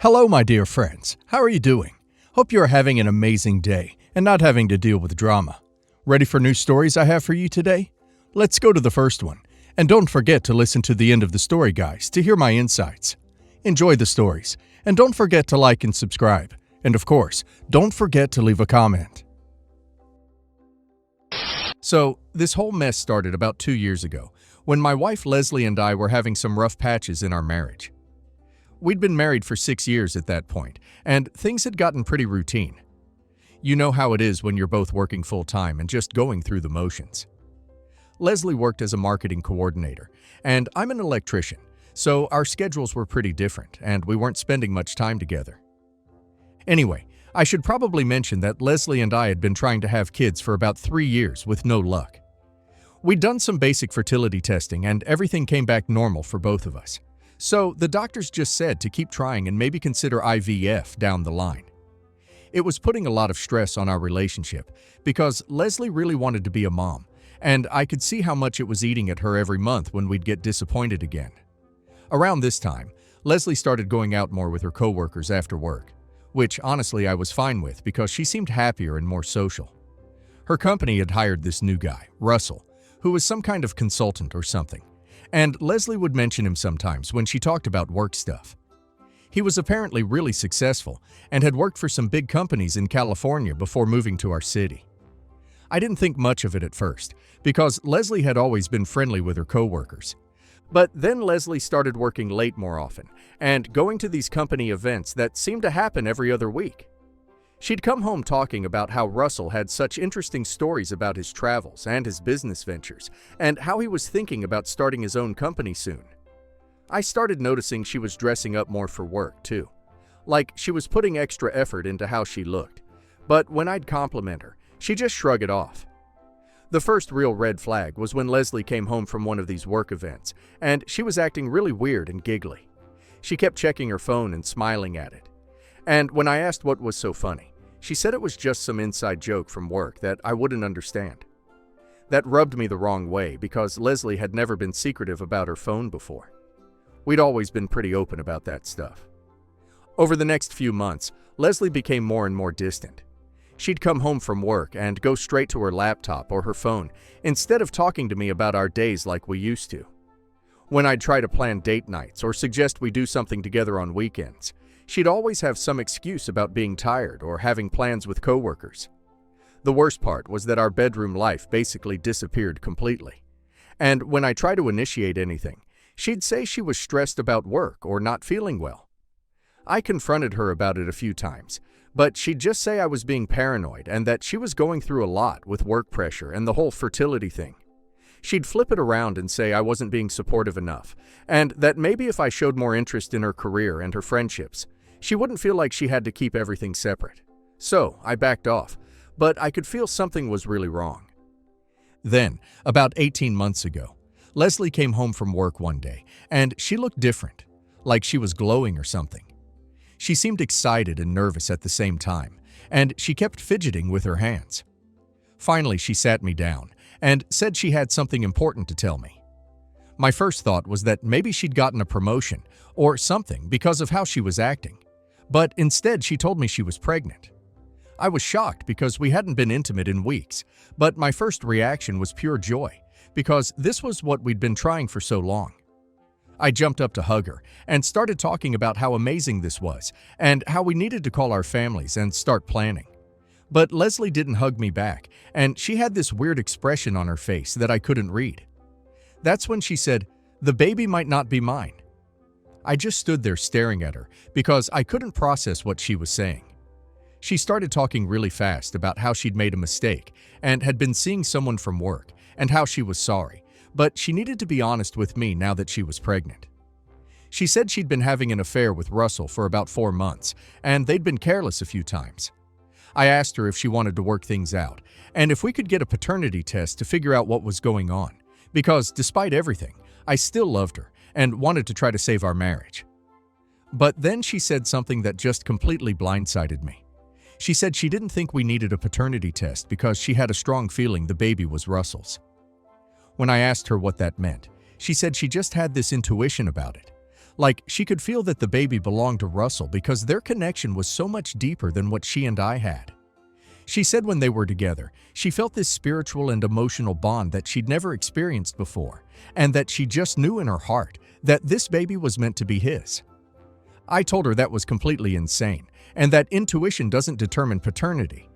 Hello, my dear friends. How are you doing? Hope you are having an amazing day and not having to deal with drama. Ready for new stories I have for you today? Let's go to the first one. And don't forget to listen to the end of the story, guys, to hear my insights. Enjoy the stories. And don't forget to like and subscribe. And of course, don't forget to leave a comment. So, this whole mess started about 2 years ago, when my wife Leslie and I were having some rough patches in our marriage. We'd been married for 6 years at that point, and things had gotten pretty routine. You know how it is when you're both working full-time and just going through the motions. Leslie worked as a marketing coordinator, and I'm an electrician, so our schedules were pretty different, and we weren't spending much time together. Anyway, I should probably mention that Leslie and I had been trying to have kids for about 3 years with no luck. We'd done some basic fertility testing, and everything came back normal for both of us. So the doctors just said to keep trying and maybe consider IVF down the line. It was putting a lot of stress on our relationship because Leslie really wanted to be a mom, and I could see how much it was eating at her every month when we'd get disappointed again. Around this time, Leslie started going out more with her coworkers after work, which honestly I was fine with because she seemed happier and more social. Her company had hired this new guy, Russell, who was some kind of consultant or something, and Leslie would mention him sometimes when she talked about work stuff. He was apparently really successful and had worked for some big companies in California before moving to our city. I didn't think much of it at first because Leslie had always been friendly with her coworkers. But then Leslie started working late more often and going to these company events that seemed to happen every other week. She'd come home talking about how Russell had such interesting stories about his travels and his business ventures, and how he was thinking about starting his own company soon. I started noticing she was dressing up more for work, too. Like she was putting extra effort into how she looked. But when I'd compliment her, she'd just shrug it off. The first real red flag was when Leslie came home from one of these work events, and she was acting really weird and giggly. She kept checking her phone and smiling at it. And when I asked what was so funny, she said it was just some inside joke from work that I wouldn't understand. That rubbed me the wrong way because Leslie had never been secretive about her phone before. We'd always been pretty open about that stuff. Over the next few months, Leslie became more and more distant. She'd come home from work and go straight to her laptop or her phone instead of talking to me about our days like we used to. When I'd try to plan date nights or suggest we do something together on weekends, she'd always have some excuse about being tired or having plans with coworkers. The worst part was that our bedroom life basically disappeared completely. And when I tried to initiate anything, she'd say she was stressed about work or not feeling well. I confronted her about it a few times, but she'd just say I was being paranoid and that she was going through a lot with work pressure and the whole fertility thing. She'd flip it around and say I wasn't being supportive enough, and that maybe if I showed more interest in her career and her friendships, she wouldn't feel like she had to keep everything separate. So I backed off, but I could feel something was really wrong. Then, about 18 months ago, Leslie came home from work one day, and she looked different, like she was glowing or something. She seemed excited and nervous at the same time, and she kept fidgeting with her hands. Finally, she sat me down and said she had something important to tell me. My first thought was that maybe she'd gotten a promotion or something because of how she was acting. But instead, she told me she was pregnant. I was shocked because we hadn't been intimate in weeks, but my first reaction was pure joy because this was what we'd been trying for so long. I jumped up to hug her and started talking about how amazing this was and how we needed to call our families and start planning. But Leslie didn't hug me back, and she had this weird expression on her face that I couldn't read. That's when she said, "The baby might not be mine." I just stood there staring at her because I couldn't process what she was saying. She started talking really fast about how she'd made a mistake and had been seeing someone from work and how she was sorry, but she needed to be honest with me now that she was pregnant. She said she'd been having an affair with Russell for about 4 months, and they'd been careless a few times. I asked her if she wanted to work things out and if we could get a paternity test to figure out what was going on, because despite everything, I still loved her and wanted to try to save our marriage. But then she said something that just completely blindsided me. She said she didn't think we needed a paternity test because she had a strong feeling the baby was Russell's. When I asked her what that meant, she said she just had this intuition about it, Like, she could feel that the baby belonged to Russell because their connection was so much deeper than what she and I had. She said when they were together, she felt this spiritual and emotional bond that she'd never experienced before, and that she just knew in her heart that this baby was meant to be his. I told her that was completely insane, and that intuition doesn't determine paternity.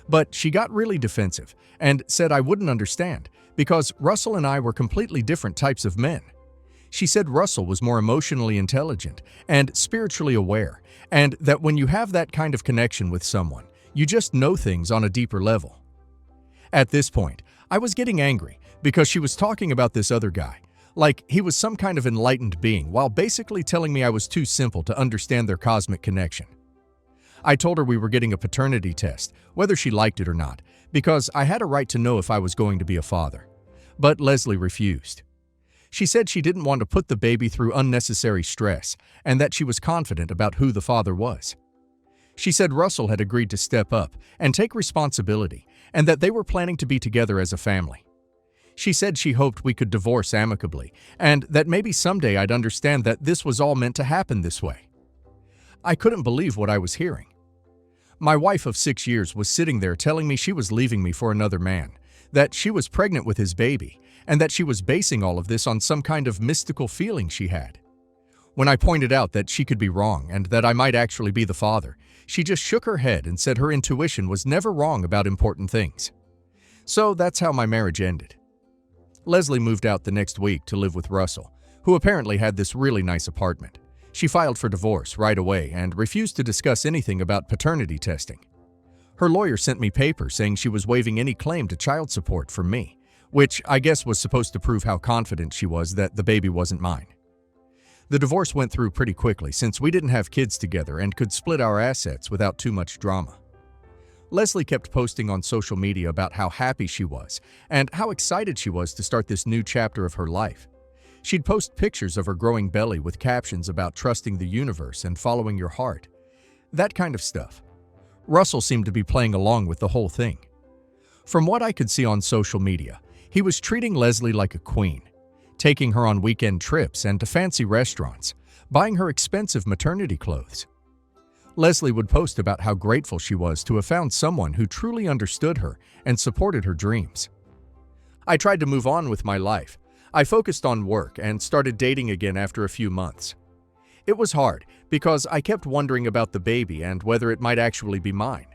But she got really defensive and said I wouldn't understand because Russell and I were completely different types of men. She said Russell was more emotionally intelligent and spiritually aware, and that when you have that kind of connection with someone, you just know things on a deeper level. At this point, I was getting angry because she was talking about this other guy, like he was some kind of enlightened being, while basically telling me I was too simple to understand their cosmic connection. I told her we were getting a paternity test, whether she liked it or not, because I had a right to know if I was going to be a father. But Leslie refused. She said she didn't want to put the baby through unnecessary stress and that she was confident about who the father was. She said Russell had agreed to step up and take responsibility and that they were planning to be together as a family. She said she hoped we could divorce amicably and that maybe someday I'd understand that this was all meant to happen this way. I couldn't believe what I was hearing. My wife of 6 years was sitting there telling me she was leaving me for another man, that she was pregnant with his baby, and that she was basing all of this on some kind of mystical feeling she had. When I pointed out that she could be wrong and that I might actually be the father, she just shook her head and said her intuition was never wrong about important things. So that's how my marriage ended. Leslie moved out the next week to live with Russell, who apparently had this really nice apartment. She filed for divorce right away and refused to discuss anything about paternity testing. Her lawyer sent me papers saying she was waiving any claim to child support from me, which I guess was supposed to prove how confident she was that the baby wasn't mine. The divorce went through pretty quickly since we didn't have kids together and could split our assets without too much drama. Leslie kept posting on social media about how happy she was and how excited she was to start this new chapter of her life. She'd post pictures of her growing belly with captions about trusting the universe and following your heart. That kind of stuff. Russell seemed to be playing along with the whole thing. From what I could see on social media, he was treating Leslie like a queen, taking her on weekend trips and to fancy restaurants, buying her expensive maternity clothes. Leslie would post about how grateful she was to have found someone who truly understood her and supported her dreams. I tried to move on with my life. I focused on work and started dating again after a few months. It was hard because I kept wondering about the baby and whether it might actually be mine.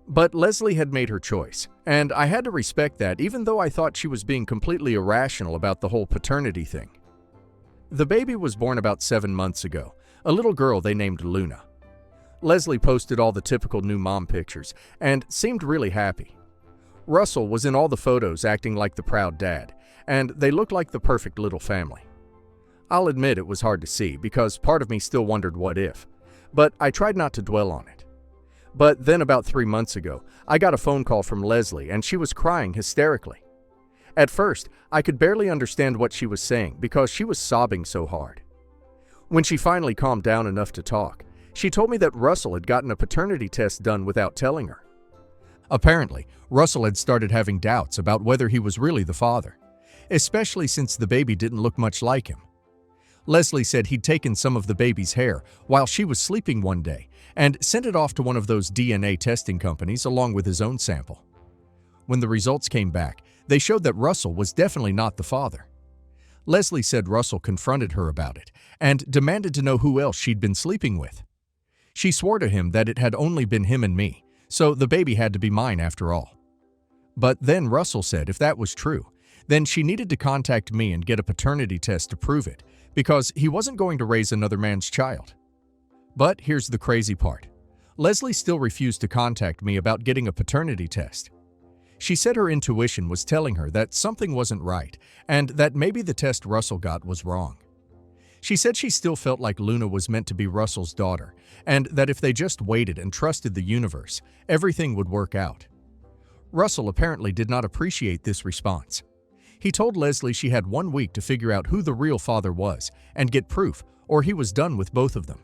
But Leslie had made her choice, and I had to respect that even though I thought she was being completely irrational about the whole paternity thing. The baby was born about 7 months ago, a little girl they named Luna. Leslie posted all the typical new mom pictures and seemed really happy. Russell was in all the photos acting like the proud dad, and they looked like the perfect little family. I'll admit it was hard to see because part of me still wondered what if, but I tried not to dwell on it. But then about 3 months ago, I got a phone call from Leslie and she was crying hysterically. At first, I could barely understand what she was saying because she was sobbing so hard. When she finally calmed down enough to talk, she told me that Russell had gotten a paternity test done without telling her. Apparently, Russell had started having doubts about whether he was really the father, especially since the baby didn't look much like him. Leslie said he'd taken some of the baby's hair while she was sleeping one day and sent it off to one of those DNA testing companies along with his own sample. When the results came back, they showed that Russell was definitely not the father. Leslie said Russell confronted her about it and demanded to know who else she'd been sleeping with. She swore to him that it had only been him and me, so the baby had to be mine after all. But then Russell said if that was true, then she needed to contact me and get a paternity test to prove it, because he wasn't going to raise another man's child. But here's the crazy part. Leslie still refused to contact me about getting a paternity test. She said her intuition was telling her that something wasn't right and that maybe the test Russell got was wrong. She said she still felt like Luna was meant to be Russell's daughter and that if they just waited and trusted the universe, everything would work out. Russell apparently did not appreciate this response. He told Leslie she had 1 week to figure out who the real father was and get proof, or he was done with both of them.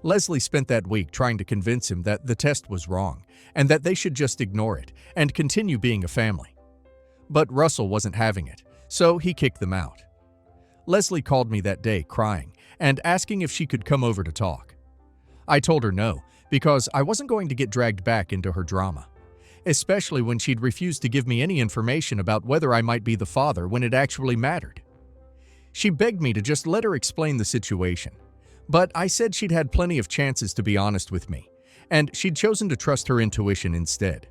Leslie spent that week trying to convince him that the test was wrong and that they should just ignore it and continue being a family. But Russell wasn't having it, so he kicked them out. Leslie called me that day crying and asking if she could come over to talk. I told her no, because I wasn't going to get dragged back into her drama, especially when she'd refused to give me any information about whether I might be the father when it actually mattered. She begged me to just let her explain the situation, but I said she'd had plenty of chances to be honest with me, and she'd chosen to trust her intuition instead.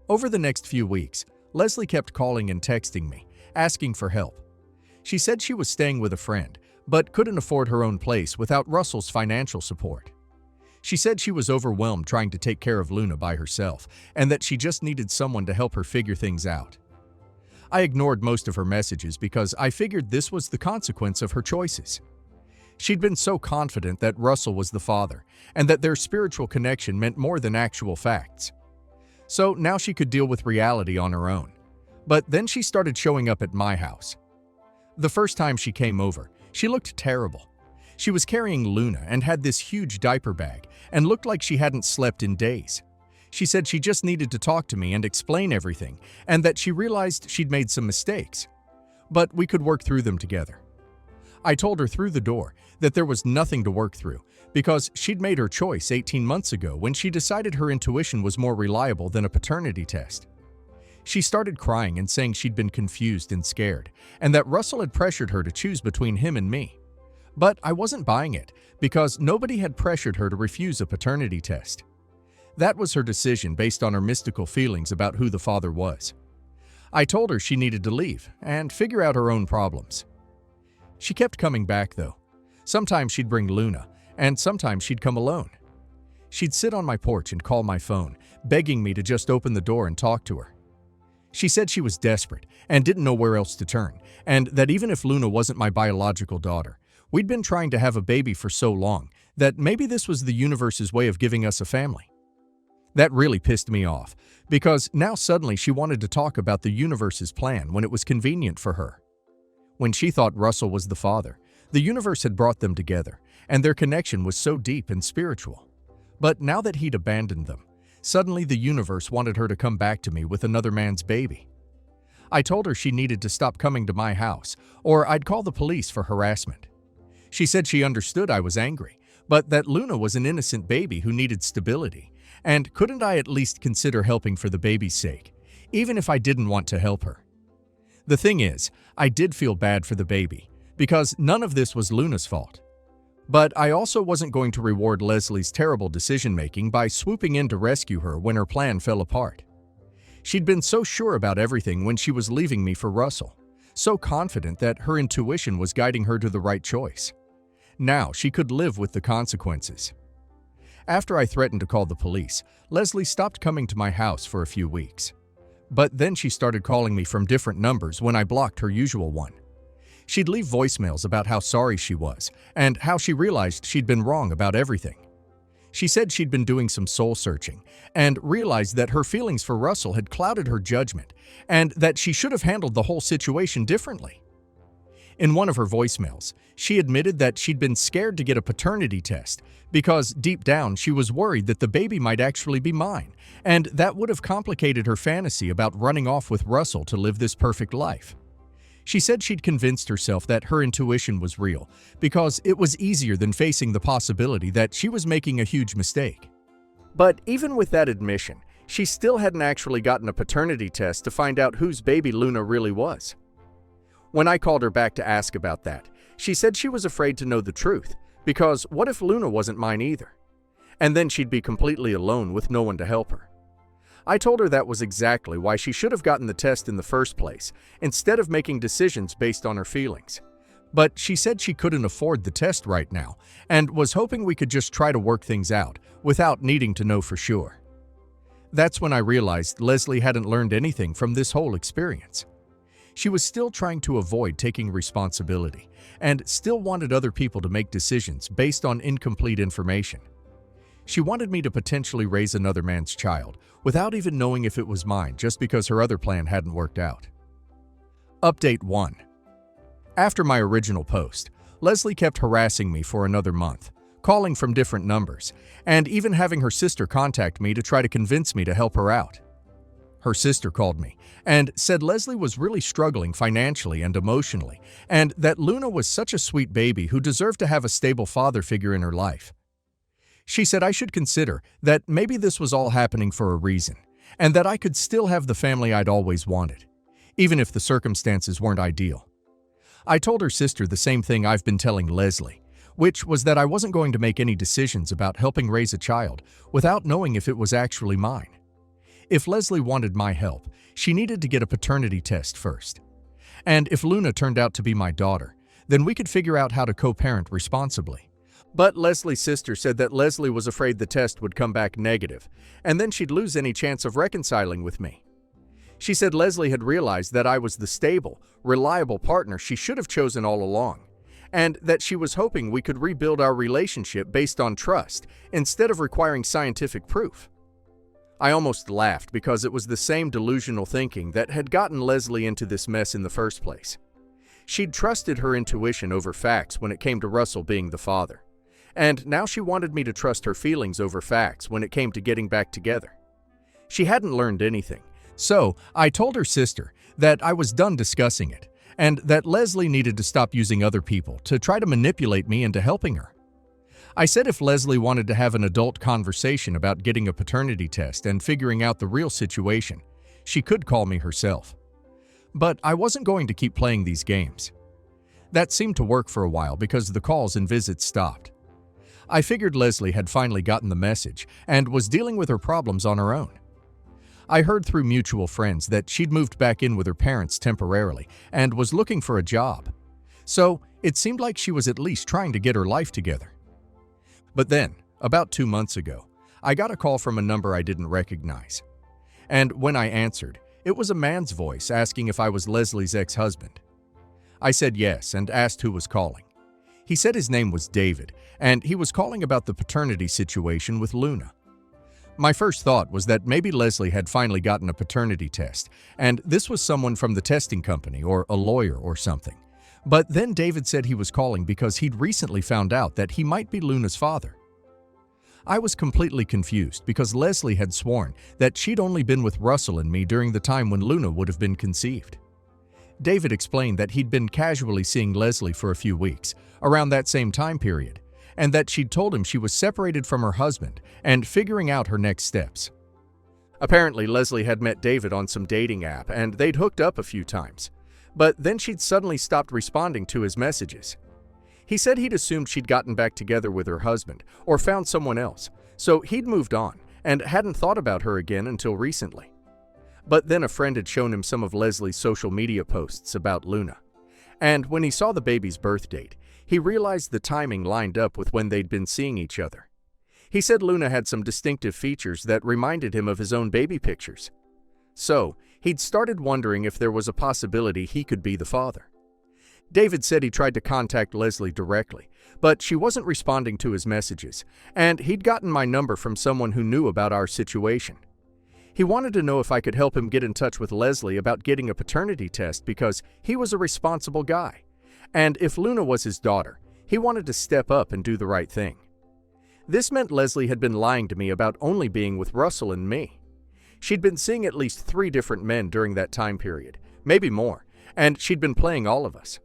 Over the next few weeks, Leslie kept calling and texting me, asking for help. She said she was staying with a friend, but couldn't afford her own place without Russell's financial support. She said she was overwhelmed trying to take care of Luna by herself, and that she just needed someone to help her figure things out. I ignored most of her messages because I figured this was the consequence of her choices. She'd been so confident that Russell was the father, and that their spiritual connection meant more than actual facts. So now she could deal with reality on her own. But then she started showing up at my house. The first time she came over, she looked terrible. She was carrying Luna and had this huge diaper bag and looked like she hadn't slept in days. She said she just needed to talk to me and explain everything, and that she realized she'd made some mistakes. But we could work through them together. I told her through the door that there was nothing to work through because she'd made her choice 18 months ago when she decided her intuition was more reliable than a paternity test. She started crying and saying she'd been confused and scared, and that Russell had pressured her to choose between him and me. But I wasn't buying it because nobody had pressured her to refuse a paternity test. That was her decision based on her mystical feelings about who the father was. I told her she needed to leave and figure out her own problems. She kept coming back though. Sometimes she'd bring Luna, and sometimes she'd come alone. She'd sit on my porch and call my phone, begging me to just open the door and talk to her. She said she was desperate and didn't know where else to turn, and that even if Luna wasn't my biological daughter, we'd been trying to have a baby for so long that maybe this was the universe's way of giving us a family. That really pissed me off, because now suddenly she wanted to talk about the universe's plan when it was convenient for her. When she thought Russell was the father, the universe had brought them together, and their connection was so deep and spiritual. But now that he'd abandoned them, suddenly the universe wanted her to come back to me with another man's baby. I told her she needed to stop coming to my house, or I'd call the police for harassment. She said she understood I was angry, but that Luna was an innocent baby who needed stability, and couldn't I at least consider helping for the baby's sake, even if I didn't want to help her. The thing is, I did feel bad for the baby, because none of this was Luna's fault. But I also wasn't going to reward Leslie's terrible decision-making by swooping in to rescue her when her plan fell apart. She'd been so sure about everything when she was leaving me for Russell, so confident that her intuition was guiding her to the right choice. Now she could live with the consequences. After I threatened to call the police, Leslie stopped coming to my house for a few weeks. But then she started calling me from different numbers when I blocked her usual one. She'd leave voicemails about how sorry she was and how she realized she'd been wrong about everything. She said she'd been doing some soul-searching and realized that her feelings for Russell had clouded her judgment and that she should have handled the whole situation differently. In one of her voicemails, she admitted that she'd been scared to get a paternity test because deep down she was worried that the baby might actually be mine, and that would have complicated her fantasy about running off with Russell to live this perfect life. She said she'd convinced herself that her intuition was real because it was easier than facing the possibility that she was making a huge mistake. But even with that admission, she still hadn't actually gotten a paternity test to find out whose baby Luna really was. When I called her back to ask about that, she said she was afraid to know the truth, because what if Luna wasn't mine either? And then she'd be completely alone with no one to help her. I told her that was exactly why she should have gotten the test in the first place, instead of making decisions based on her feelings. But she said she couldn't afford the test right now, and was hoping we could just try to work things out, without needing to know for sure. That's when I realized Leslie hadn't learned anything from this whole experience. She was still trying to avoid taking responsibility, and still wanted other people to make decisions based on incomplete information. She wanted me to potentially raise another man's child, without even knowing if it was mine just because her other plan hadn't worked out. Update 1. After my original post, Leslie kept harassing me for another month, calling from different numbers, and even having her sister contact me to try to convince me to help her out. Her sister called me and said Leslie was really struggling financially and emotionally, and that Luna was such a sweet baby who deserved to have a stable father figure in her life. She said I should consider that maybe this was all happening for a reason, and that I could still have the family I'd always wanted, even if the circumstances weren't ideal. I told her sister the same thing I've been telling Leslie, which was that I wasn't going to make any decisions about helping raise a child without knowing if it was actually mine. If Leslie wanted my help, she needed to get a paternity test first. And if Luna turned out to be my daughter, then we could figure out how to co-parent responsibly. But Leslie's sister said that Leslie was afraid the test would come back negative, and then she'd lose any chance of reconciling with me. She said Leslie had realized that I was the stable, reliable partner she should have chosen all along, and that she was hoping we could rebuild our relationship based on trust instead of requiring scientific proof. I almost laughed because it was the same delusional thinking that had gotten Leslie into this mess in the first place. She'd trusted her intuition over facts when it came to Russell being the father, and now she wanted me to trust her feelings over facts when it came to getting back together. She hadn't learned anything, so I told her sister that I was done discussing it, and that Leslie needed to stop using other people to try to manipulate me into helping her. I said if Leslie wanted to have an adult conversation about getting a paternity test and figuring out the real situation, she could call me herself. But I wasn't going to keep playing these games. That seemed to work for a while because the calls and visits stopped. I figured Leslie had finally gotten the message and was dealing with her problems on her own. I heard through mutual friends that she'd moved back in with her parents temporarily and was looking for a job. So it seemed like she was at least trying to get her life together. But then, about 2 months ago, I got a call from a number I didn't recognize. And when I answered, it was a man's voice asking if I was Leslie's ex-husband. I said yes and asked who was calling. He said his name was David, and he was calling about the paternity situation with Luna. My first thought was that maybe Leslie had finally gotten a paternity test, and this was someone from the testing company or a lawyer or something. But then David said he was calling because he'd recently found out that he might be Luna's father. I was completely confused because Leslie had sworn that she'd only been with Russell and me during the time when Luna would have been conceived. David explained that he'd been casually seeing Leslie for a few weeks, around that same time period, and that she'd told him she was separated from her husband and figuring out her next steps. Apparently, Leslie had met David on some dating app and they'd hooked up a few times. But then she'd suddenly stopped responding to his messages. He said he'd assumed she'd gotten back together with her husband or found someone else, so he'd moved on and hadn't thought about her again until recently. But then a friend had shown him some of Leslie's social media posts about Luna. And when he saw the baby's birth date, he realized the timing lined up with when they'd been seeing each other. He said Luna had some distinctive features that reminded him of his own baby pictures. So, he'd started wondering if there was a possibility he could be the father. David said he tried to contact Leslie directly, but she wasn't responding to his messages, and he'd gotten my number from someone who knew about our situation. He wanted to know if I could help him get in touch with Leslie about getting a paternity test because he was a responsible guy, and if Luna was his daughter, he wanted to step up and do the right thing. This meant Leslie had been lying to me about only being with Russell and me. She'd been seeing at least 3 different men during that time period, maybe more, and she'd been playing all of us.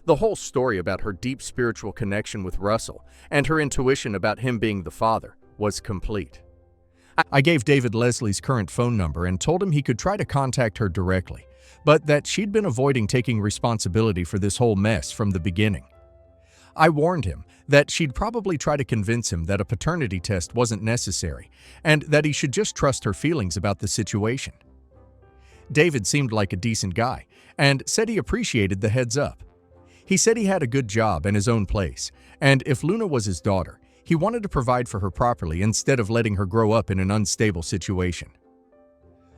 The whole story about her deep spiritual connection with Russell and her intuition about him being the father was complete. I gave David Leslie's current phone number and told him he could try to contact her directly, but that she'd been avoiding taking responsibility for this whole mess from the beginning. I warned him that she'd probably try to convince him that a paternity test wasn't necessary and that he should just trust her feelings about the situation. David seemed like a decent guy and said he appreciated the heads up. He said he had a good job and his own place, and if Luna was his daughter, he wanted to provide for her properly instead of letting her grow up in an unstable situation.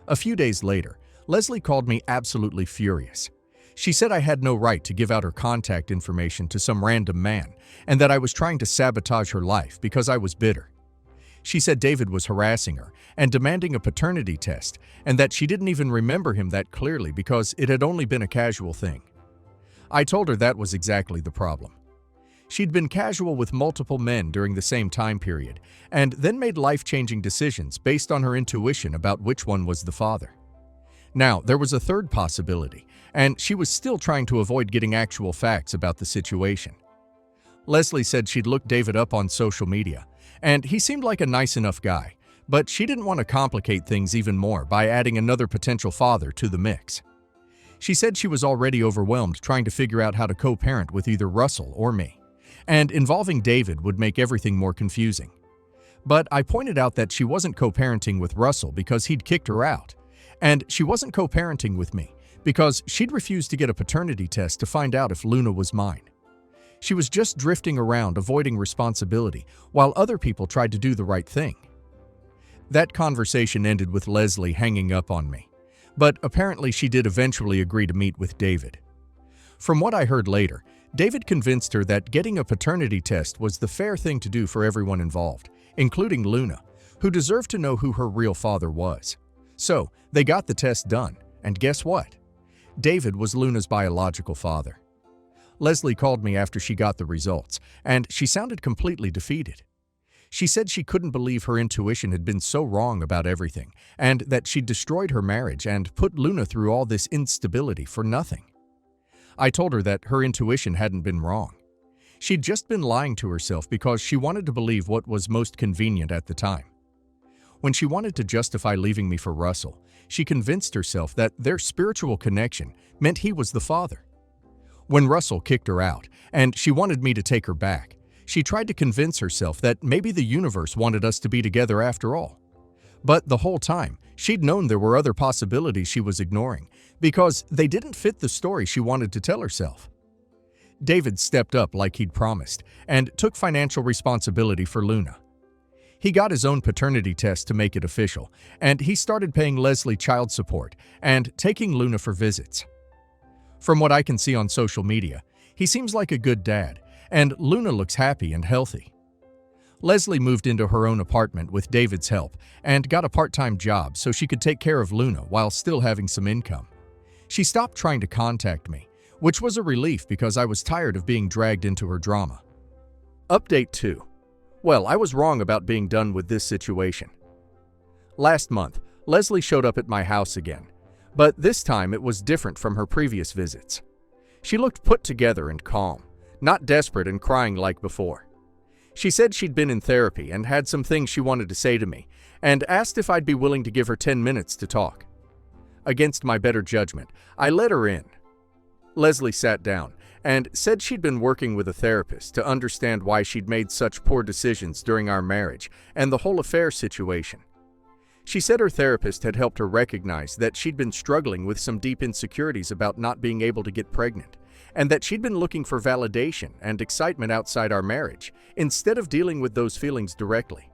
A few days later, Leslie called me absolutely furious. She said I had no right to give out her contact information to some random man and that I was trying to sabotage her life because I was bitter. She said David was harassing her and demanding a paternity test and that she didn't even remember him that clearly because it had only been a casual thing. I told her that was exactly the problem. She'd been casual with multiple men during the same time period and then made life-changing decisions based on her intuition about which one was the father. Now, there was a third possibility, and she was still trying to avoid getting actual facts about the situation. Leslie said she'd looked David up on social media, and he seemed like a nice enough guy, but she didn't want to complicate things even more by adding another potential father to the mix. She said she was already overwhelmed trying to figure out how to co-parent with either Russell or me, and involving David would make everything more confusing. But I pointed out that she wasn't co-parenting with Russell because he'd kicked her out, and she wasn't co-parenting with me because she'd refused to get a paternity test to find out if Luna was mine. She was just drifting around avoiding responsibility while other people tried to do the right thing. That conversation ended with Leslie hanging up on me, but apparently she did eventually agree to meet with David. From what I heard later, David convinced her that getting a paternity test was the fair thing to do for everyone involved, including Luna, who deserved to know who her real father was. So, they got the test done, and guess what? David was Luna's biological father. Leslie called me after she got the results, and she sounded completely defeated. She said she couldn't believe her intuition had been so wrong about everything, and that she'd destroyed her marriage and put Luna through all this instability for nothing. I told her that her intuition hadn't been wrong. She'd just been lying to herself because she wanted to believe what was most convenient at the time. When she wanted to justify leaving me for Russell, she convinced herself that their spiritual connection meant he was the father. When Russell kicked her out, and she wanted me to take her back, she tried to convince herself that maybe the universe wanted us to be together after all. But the whole time, she'd known there were other possibilities she was ignoring, because they didn't fit the story she wanted to tell herself. David stepped up like he'd promised, and took financial responsibility for Luna. He got his own paternity test to make it official, and he started paying Leslie child support and taking Luna for visits. From what I can see on social media, he seems like a good dad, and Luna looks happy and healthy. Leslie moved into her own apartment with David's help and got a part-time job so she could take care of Luna while still having some income. She stopped trying to contact me, which was a relief because I was tired of being dragged into her drama. Update 2. Well, I was wrong about being done with this situation. Last month, Leslie showed up at my house again, but this time it was different from her previous visits. She looked put together and calm, not desperate and crying like before. She said she'd been in therapy and had some things she wanted to say to me, and asked if I'd be willing to give her 10 minutes to talk. Against my better judgment, I let her in. Leslie sat down and said she'd been working with a therapist to understand why she'd made such poor decisions during our marriage and the whole affair situation. She said her therapist had helped her recognize that she'd been struggling with some deep insecurities about not being able to get pregnant, and that she'd been looking for validation and excitement outside our marriage instead of dealing with those feelings directly.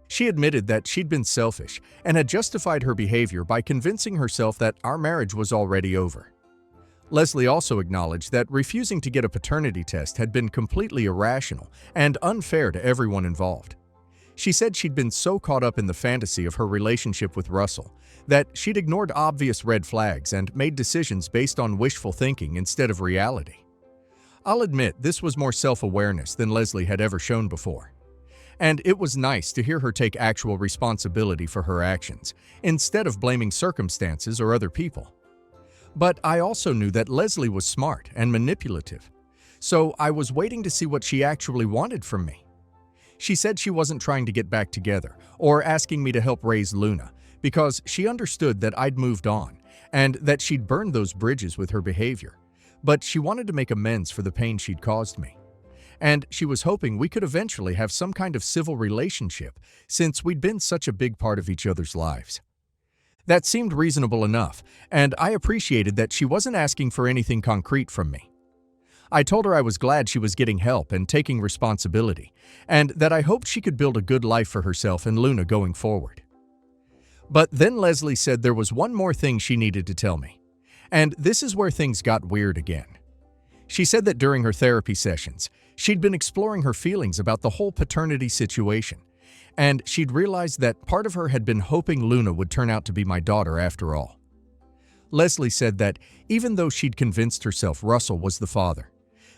She admitted that she'd been selfish and had justified her behavior by convincing herself that our marriage was already over. Leslie also acknowledged that refusing to get a paternity test had been completely irrational and unfair to everyone involved. She said she'd been so caught up in the fantasy of her relationship with Russell that she'd ignored obvious red flags and made decisions based on wishful thinking instead of reality. I'll admit this was more self-awareness than Leslie had ever shown before. And it was nice to hear her take actual responsibility for her actions, instead of blaming circumstances or other people. But I also knew that Leslie was smart and manipulative, so I was waiting to see what she actually wanted from me. She said she wasn't trying to get back together or asking me to help raise Luna because she understood that I'd moved on and that she'd burned those bridges with her behavior, but she wanted to make amends for the pain she'd caused me. And she was hoping we could eventually have some kind of civil relationship since we'd been such a big part of each other's lives. That seemed reasonable enough, and I appreciated that she wasn't asking for anything concrete from me. I told her I was glad she was getting help and taking responsibility, and that I hoped she could build a good life for herself and Luna going forward. But then Leslie said there was one more thing she needed to tell me, and this is where things got weird again. She said that during her therapy sessions, she'd been exploring her feelings about the whole paternity situation, and she'd realized that part of her had been hoping Luna would turn out to be my daughter after all. Leslie said that even though she'd convinced herself Russell was the father,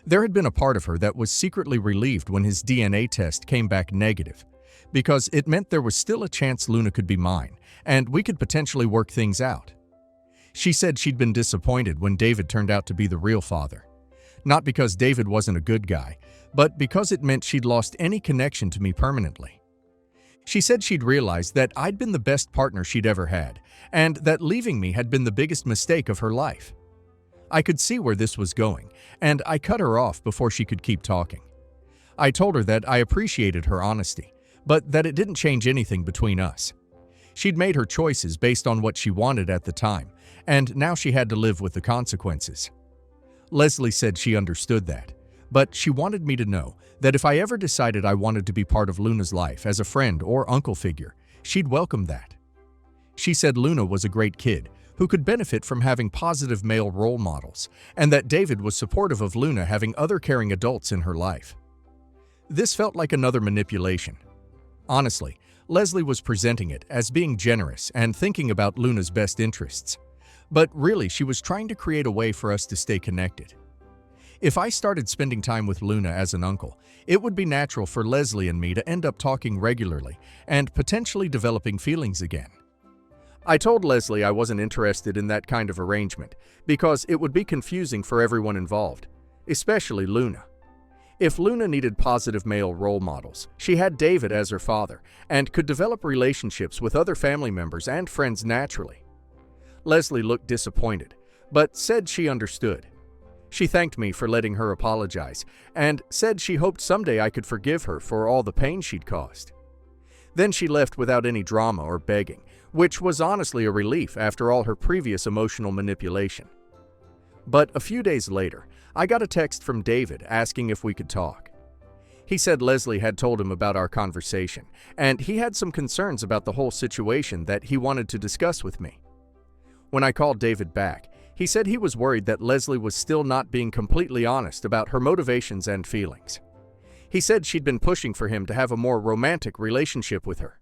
there had been a part of her that was secretly relieved when his DNA test came back negative, because it meant there was still a chance Luna could be mine, and we could potentially work things out. She said she'd been disappointed when David turned out to be the real father. Not because David wasn't a good guy, but because it meant she'd lost any connection to me permanently. She said she'd realized that I'd been the best partner she'd ever had, and that leaving me had been the biggest mistake of her life. I could see where this was going, and I cut her off before she could keep talking. I told her that I appreciated her honesty, but that it didn't change anything between us. She'd made her choices based on what she wanted at the time, and now she had to live with the consequences. Leslie said she understood that, but she wanted me to know that if I ever decided I wanted to be part of Luna's life as a friend or uncle figure, she'd welcome that. She said Luna was a great kid who could benefit from having positive male role models, and that David was supportive of Luna having other caring adults in her life. This felt like another manipulation. Honestly, Leslie was presenting it as being generous and thinking about Luna's best interests. But really, she was trying to create a way for us to stay connected. If I started spending time with Luna as an uncle, it would be natural for Leslie and me to end up talking regularly and potentially developing feelings again. I told Leslie I wasn't interested in that kind of arrangement because it would be confusing for everyone involved, especially Luna. If Luna needed positive male role models, she had David as her father and could develop relationships with other family members and friends naturally. Leslie looked disappointed, but said she understood. She thanked me for letting her apologize and said she hoped someday I could forgive her for all the pain she'd caused. Then she left without any drama or begging, which was honestly a relief after all her previous emotional manipulation. But a few days later, I got a text from David asking if we could talk. He said Leslie had told him about our conversation, and he had some concerns about the whole situation that he wanted to discuss with me. When I called David back, he said he was worried that Leslie was still not being completely honest about her motivations and feelings. He said she'd been pushing for him to have a more romantic relationship with her.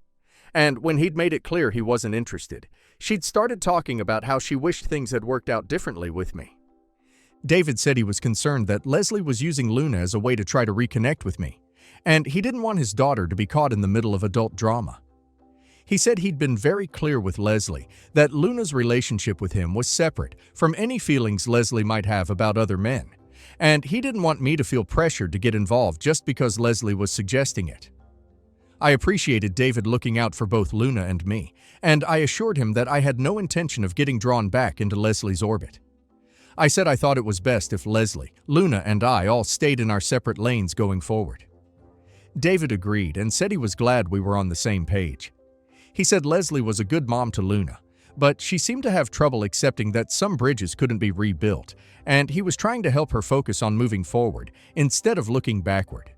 And when he'd made it clear he wasn't interested, she'd started talking about how she wished things had worked out differently with me. David said he was concerned that Leslie was using Luna as a way to try to reconnect with me, and he didn't want his daughter to be caught in the middle of adult drama. He said he'd been very clear with Leslie that Luna's relationship with him was separate from any feelings Leslie might have about other men, and he didn't want me to feel pressured to get involved just because Leslie was suggesting it. I appreciated David looking out for both Luna and me, and I assured him that I had no intention of getting drawn back into Leslie's orbit. I said I thought it was best if Leslie, Luna, and I all stayed in our separate lanes going forward. David agreed and said he was glad we were on the same page. He said Leslie was a good mom to Luna, but she seemed to have trouble accepting that some bridges couldn't be rebuilt, and he was trying to help her focus on moving forward instead of looking backward.